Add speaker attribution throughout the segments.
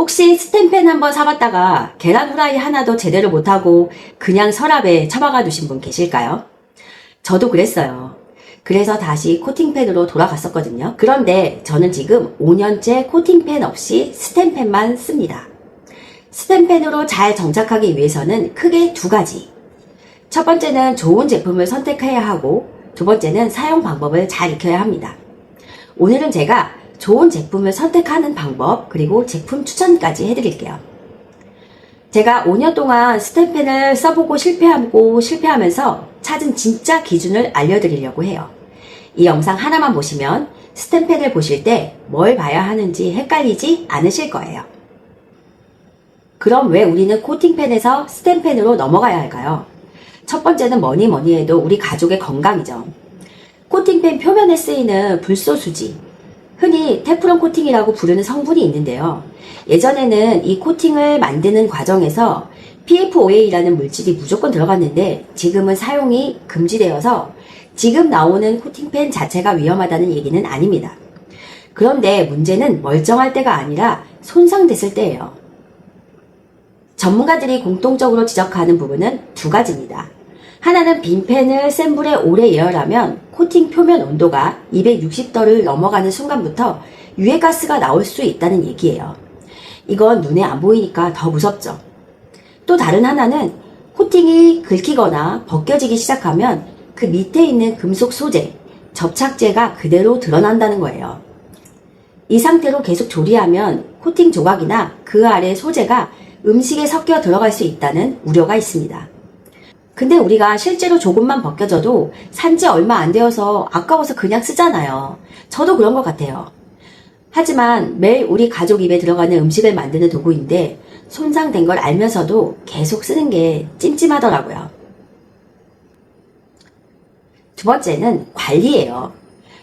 Speaker 1: 혹시 스텐펜 한번 사봤다가 계란 후라이 하나도 제대로 못하고 그냥 서랍에 처박아 두신 분 계실까요? 저도 그랬어요. 그래서 다시 코팅펜으로 돌아갔었거든요. 그런데 저는 지금 5년째 코팅펜 없이 스텐펜만 씁니다. 스텐펜으로 잘 정착하기 위해서는 크게 두 가지. 첫 번째는 좋은 제품을 선택해야 하고, 두 번째는 사용 방법을 잘 익혀야 합니다. 오늘은 제가 좋은 제품을 선택하는 방법, 그리고 제품 추천까지 해드릴게요. 제가 5년 동안 스텐펜을 써보고 실패하면서 찾은 진짜 기준을 알려드리려고 해요. 이 영상 하나만 보시면 스텐펜을 보실 때 뭘 봐야 하는지 헷갈리지 않으실 거예요. 그럼 왜 우리는 코팅펜에서 스텐펜으로 넘어가야 할까요? 첫 번째는 뭐니 해도 우리 가족의 건강이죠. 코팅펜 표면에 쓰이는 불소수지, 흔히 테프론 코팅이라고 부르는 성분이 있는데요. 예전에는 이 코팅을 만드는 과정에서 PFOA라는 물질이 무조건 들어갔는데 지금은 사용이 금지되어서 지금 나오는 코팅펜 자체가 위험하다는 얘기는 아닙니다. 그런데 문제는 멀쩡할 때가 아니라 손상됐을 때예요. 전문가들이 공통적으로 지적하는 부분은 두 가지입니다. 하나는 빈 펜을 센 불에 오래 예열하면 코팅 표면 온도가 260도를 넘어가는 순간부터 유해가스가 나올 수 있다는 얘기예요. 이건 눈에 안 보이니까 더 무섭죠. 또 다른 하나는 코팅이 긁히거나 벗겨지기 시작하면 그 밑에 있는 금속 소재, 접착제가 그대로 드러난다는 거예요. 이 상태로 계속 조리하면 코팅 조각이나 그 아래 소재가 음식에 섞여 들어갈 수 있다는 우려가 있습니다. 근데 우리가 실제로 조금만 벗겨져도 산지 얼마 안 되어서 아까워서 그냥 쓰잖아요. 저도 그런 것 같아요. 하지만 매일 우리 가족 입에 들어가는 음식을 만드는 도구인데 손상된 걸 알면서도 계속 쓰는 게 찜찜하더라고요. 두 번째는 관리예요.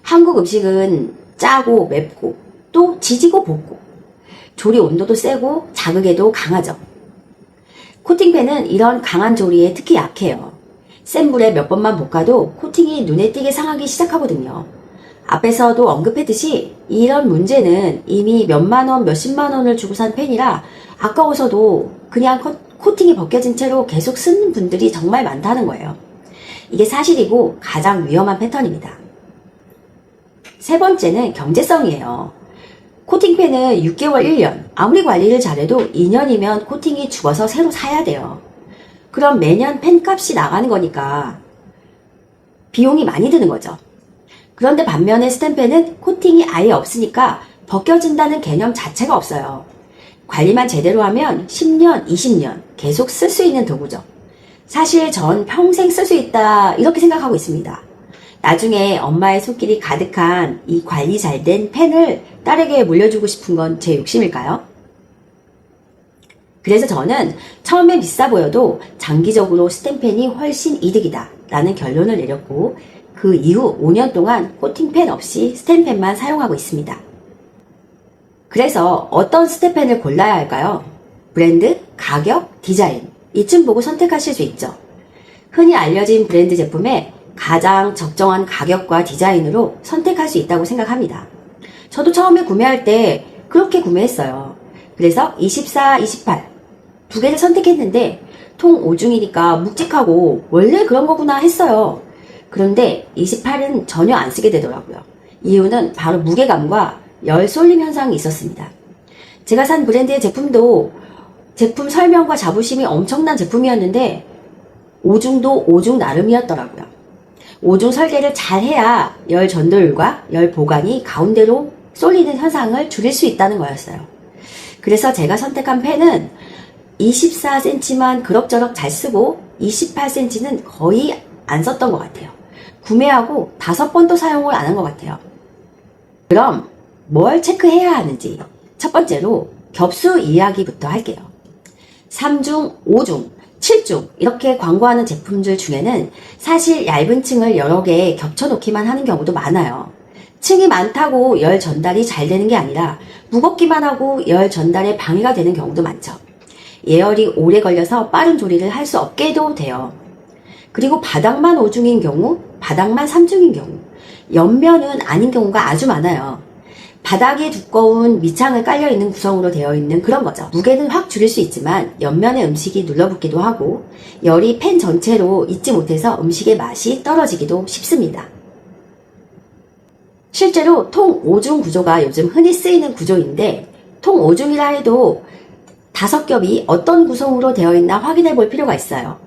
Speaker 1: 한국 음식은 짜고 맵고 또 지지고 볶고 조리 온도도 세고 자극에도 강하죠. 코팅펜은 이런 강한 조리에 특히 약해요. 센 불에 몇 번만 볶아도 코팅이 눈에 띄게 상하기 시작하거든요. 앞에서도 언급했듯이 이런 문제는 이미 몇만 원, 몇십만 원을 주고 산 펜이라 아까워서도 그냥 코팅이 벗겨진 채로 계속 쓰는 분들이 정말 많다는 거예요. 이게 사실이고 가장 위험한 패턴입니다. 세 번째는 경제성이에요. 코팅펜은 6개월, 1년, 아무리 관리를 잘해도 2년이면 코팅이 죽어서 새로 사야 돼요. 그럼 매년 펜값이 나가는 거니까 비용이 많이 드는 거죠. 그런데 반면에 스텐펜은 코팅이 아예 없으니까 벗겨진다는 개념 자체가 없어요. 관리만 제대로 하면 10년, 20년 계속 쓸 수 있는 도구죠. 사실 전 평생 쓸 수 있다 이렇게 생각하고 있습니다. 나중에 엄마의 손길이 가득한 이 관리 잘 된 펜을 딸에게 물려주고 싶은 건 제 욕심일까요? 그래서 저는 처음에 비싸 보여도 장기적으로 스텐펜이 훨씬 이득이다 라는 결론을 내렸고 그 이후 5년 동안 코팅펜 없이 스텐펜만 사용하고 있습니다. 그래서 어떤 스텐펜을 골라야 할까요? 브랜드, 가격, 디자인 이쯤 보고 선택하실 수 있죠. 흔히 알려진 브랜드 제품에 가장 적정한 가격과 디자인으로 선택할 수 있다고 생각합니다. 저도 처음에 구매할 때 그렇게 구매했어요. 그래서 24, 28 두 개를 선택했는데 통 5중이니까 묵직하고 원래 그런 거구나 했어요. 그런데 28은 전혀 안 쓰게 되더라고요. 이유는 바로 무게감과 열 쏠림 현상이 있었습니다. 제가 산 브랜드의 제품도 제품 설명과 자부심이 엄청난 제품이었는데 5중도 5중 나름이었더라고요. 5중 설계를 잘 해야 열 전도율과 열 보관이 가운데로 쏠리는 현상을 줄일 수 있다는 거였어요. 그래서 제가 선택한 펜은 24cm만 그럭저럭 잘 쓰고 28cm는 거의 안 썼던 것 같아요. 구매하고 5번도 사용을 안 한 것 같아요. 그럼 뭘 체크해야 하는지 첫 번째로 겹수 이야기부터 할게요. 3중, 5중, 7중 이렇게 광고하는 제품들 중에는 사실 얇은 층을 여러 개 겹쳐놓기만 하는 경우도 많아요. 층이 많다고 열 전달이 잘 되는 게 아니라 무겁기만 하고 열 전달에 방해가 되는 경우도 많죠. 예열이 오래 걸려서 빠른 조리를 할 수 없게도 돼요. 그리고 바닥만 5중인 경우, 바닥만 3중인 경우, 옆면은 아닌 경우가 아주 많아요. 바닥이 두꺼운 밑창을 깔려있는 구성으로 되어 있는 그런 거죠. 무게는 확 줄일 수 있지만 옆면에 음식이 눌러붙기도 하고 열이 팬 전체로 있지 못해서 음식의 맛이 떨어지기도 쉽습니다. 실제로 통 5중 구조가 요즘 흔히 쓰이는 구조인데 통 5중이라 해도 5겹이 어떤 구성으로 되어 있나 확인해 볼 필요가 있어요.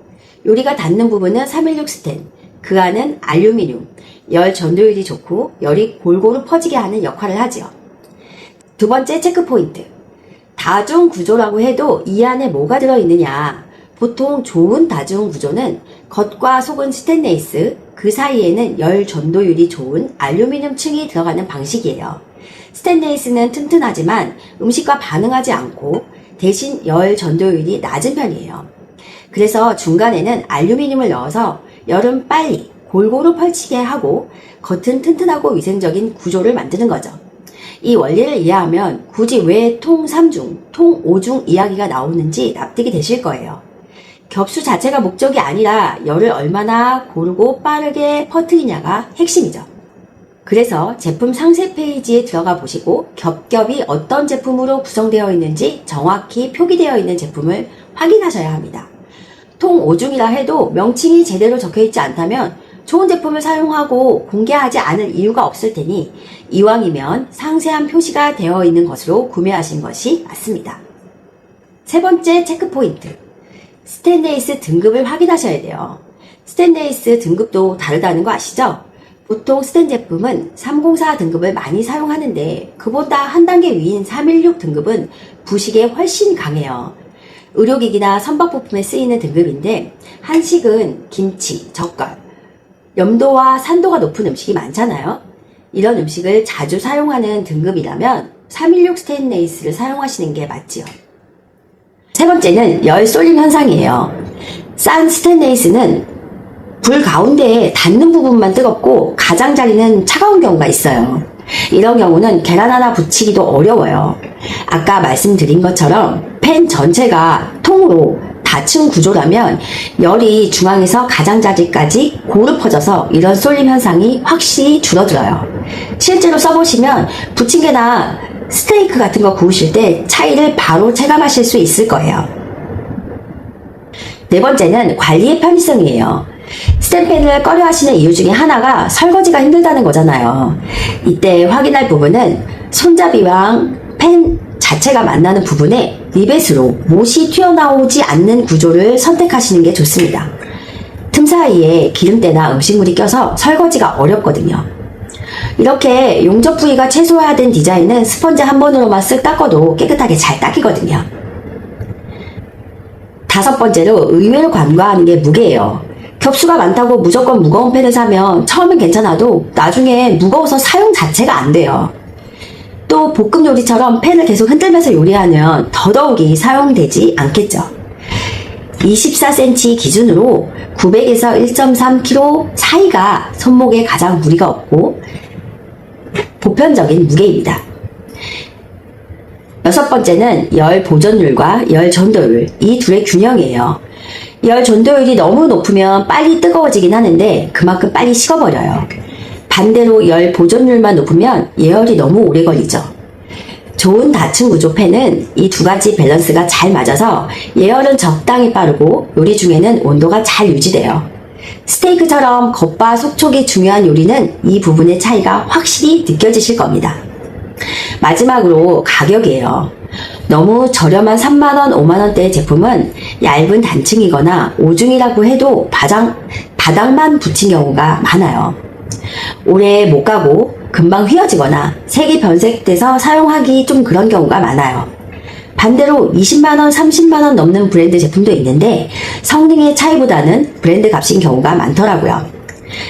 Speaker 1: 요리가 닿는 부분은 316 스텐, 그 안은 알루미늄, 열 전도율이 좋고 열이 골고루 퍼지게 하는 역할을 하지요. 두 번째 체크 포인트. 다중 구조라고 해도 이 안에 뭐가 들어있느냐. 보통 좋은 다중 구조는 겉과 속은 스테인레스, 그 사이에는 열 전도율이 좋은 알루미늄 층이 들어가는 방식이에요. 스테인레스는 튼튼하지만 음식과 반응하지 않고 대신 열 전도율이 낮은 편이에요. 그래서 중간에는 알루미늄을 넣어서 열은 빨리 골고루 펼치게 하고 겉은 튼튼하고 위생적인 구조를 만드는 거죠. 이 원리를 이해하면 굳이 왜 통 3중, 통 5중 이야기가 나오는지 납득이 되실 거예요. 겹수 자체가 목적이 아니라 열을 얼마나 고르고 빠르게 퍼뜨리냐가 핵심이죠. 그래서 제품 상세 페이지에 들어가 보시고 겹겹이 어떤 제품으로 구성되어 있는지 정확히 표기되어 있는 제품을 확인하셔야 합니다. 통 5중이라 해도 명칭이 제대로 적혀있지 않다면 좋은 제품을 사용하고 공개하지 않을 이유가 없을 테니 이왕이면 상세한 표시가 되어 있는 것으로 구매하신 것이 맞습니다. 세 번째 체크 포인트. 스테인레스 등급을 확인하셔야 돼요. 스테인레스 등급도 다르다는 거 아시죠? 보통 스텐 제품은 304 등급을 많이 사용하는데 그보다 한 단계 위인 316 등급은 부식에 훨씬 강해요. 의료기기나 선박부품에 쓰이는 등급인데 한식은 김치, 젓갈, 염도와 산도가 높은 음식이 많잖아요. 이런 음식을 자주 사용하는 등급이라면 316 스테인레스를 사용하시는 게 맞지요. 세 번째는 열 쏠림 현상이에요. 싼 스테인레스는 불 가운데에 닿는 부분만 뜨겁고 가장자리는 차가운 경우가 있어요. 이런 경우는 계란 하나 붙이기도 어려워요. 아까 말씀드린 것처럼 팬 전체가 통으로 닫힌 구조라면 열이 중앙에서 가장자리까지 고루 퍼져서 이런 쏠림 현상이 확실히 줄어들어요. 실제로 써보시면 부침개나 스테이크 같은 거 구우실 때 차이를 바로 체감하실 수 있을 거예요. 네 번째는 관리의 편의성이에요. 스텐팬을 꺼려 하시는 이유 중에 하나가 설거지가 힘들다는 거잖아요. 이때 확인할 부분은 손잡이랑 팬 자체가 만나는 부분에 리벳으로 못이 튀어나오지 않는 구조를 선택하시는 게 좋습니다. 틈 사이에 기름때나 음식물이 껴서 설거지가 어렵거든요. 이렇게 용접 부위가 최소화된 디자인은 스펀지 한 번으로만 쓱 닦아도 깨끗하게 잘 닦이거든요. 다섯 번째로 의외로 간과하는 게 무게예요. 겹수가 많다고 무조건 무거운 팬을 사면 처음엔 괜찮아도 나중에 무거워서 사용 자체가 안 돼요. 또 볶음 요리처럼 팬을 계속 흔들면서 요리하면 더더욱이 사용되지 않겠죠. 24cm 기준으로 900에서 1.3kg 사이가 손목에 가장 무리가 없고 보편적인 무게입니다. 여섯 번째는 열 보존율과 열 전도율, 이 둘의 균형이에요. 열 전도율이 너무 높으면 빨리 뜨거워지긴 하는데 그만큼 빨리 식어버려요. 반대로 열 보존율만 높으면 예열이 너무 오래 걸리죠. 좋은 다층 구조 팬은 이 두 가지 밸런스가 잘 맞아서 예열은 적당히 빠르고 요리 중에는 온도가 잘 유지돼요. 스테이크처럼 겉바 속촉이 중요한 요리는 이 부분의 차이가 확실히 느껴지실 겁니다. 마지막으로 가격이에요. 너무 저렴한 3만원, 5만원대의 제품은 얇은 단층이거나 5중이라고 해도 바닥만 붙인 경우가 많아요. 오래 못 가고 금방 휘어지거나 색이 변색돼서 사용하기 좀 그런 경우가 많아요. 반대로 20만원, 30만원 넘는 브랜드 제품도 있는데 성능의 차이보다는 브랜드 값인 경우가 많더라고요.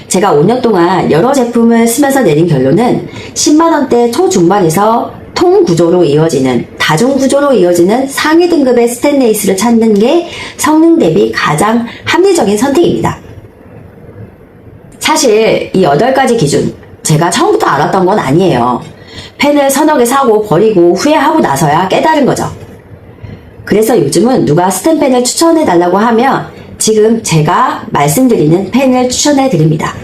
Speaker 1: 제가 5년 동안 여러 제품을 쓰면서 내린 결론은 10만원대 초중반에서 통 구조로 이어지는, 다중 구조로 이어지는 상위 등급의 스테인레스를 찾는 게 성능 대비 가장 합리적인 선택입니다. 사실 이 8가지 기준 제가 처음부터 알았던 건 아니에요. 펜을 서너 개 사고 버리고 후회하고 나서야 깨달은 거죠. 그래서 요즘은 누가 스텐펜을 추천해 달라고 하면 지금 제가 말씀드리는 펜을 추천해 드립니다.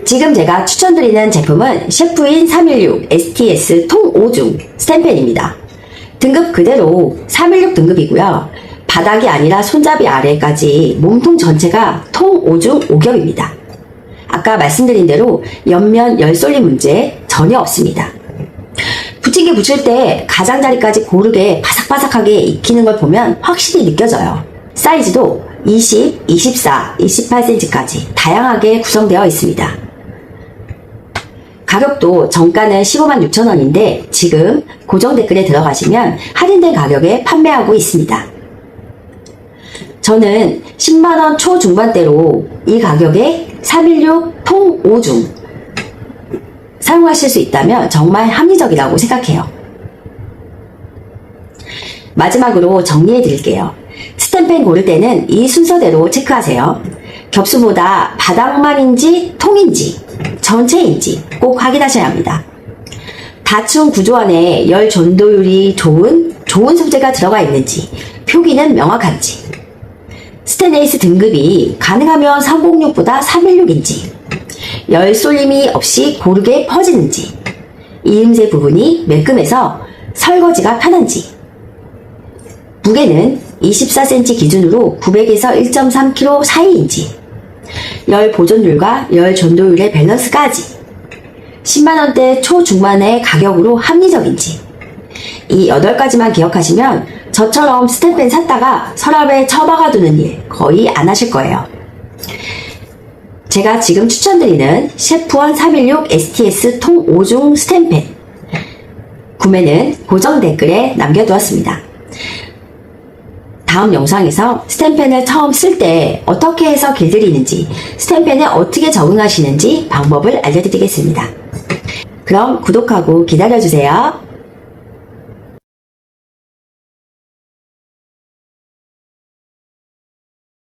Speaker 1: 지금 제가 추천드리는 제품은 셰프인 316 STS 통 5중 스텐펜입니다. 등급 그대로 316 등급이고요. 바닥이 아니라 손잡이 아래까지 몸통 전체가 통 5중 5겹입니다. 아까 말씀드린 대로 옆면 열솔림 문제 전혀 없습니다. 붙이기 붙일 때 가장자리까지 고르게 바삭바삭하게 익히는 걸 보면 확실히 느껴져요. 사이즈도 20, 24, 28cm까지 다양하게 구성되어 있습니다. 가격도 정가는 156,000원인데 지금 고정 댓글에 들어가시면 할인된 가격에 판매하고 있습니다. 저는 10만원 초중반대로 이 가격에 316 통 5중 사용하실 수 있다면 정말 합리적이라고 생각해요. 마지막으로 정리해 드릴게요. 스텐펜 고를 때는 이 순서대로 체크하세요. 겹수보다 바닥만인지 통인지 전체인지 꼭 확인하셔야 합니다. 다층 구조 안에 열 전도율이 좋은 소재가 들어가 있는지 표기는 명확한지 스테인리스 등급이 가능하면 306보다 316인지 열 쏠림이 없이 고르게 퍼지는지 이음새 부분이 매끈해서 설거지가 편한지 무게는 24cm 기준으로 900에서 1.3kg 사이인지 열 보존율과 열 전도율의 밸런스까지 10만원대 초중반의 가격으로 합리적인지 이 8가지만 기억하시면 저처럼 스텐펜 샀다가 서랍에 처박아두는 일 거의 안 하실 거예요. 제가 지금 추천드리는 셰프원 316 STS 통 5중 스텐펜 구매는 고정 댓글에 남겨두었습니다. 다음 영상에서 스텐펜을 처음 쓸 때 어떻게 해서 길들이는지 스텐펜에 어떻게 적응하시는지 방법을 알려드리겠습니다. 그럼 구독하고 기다려주세요.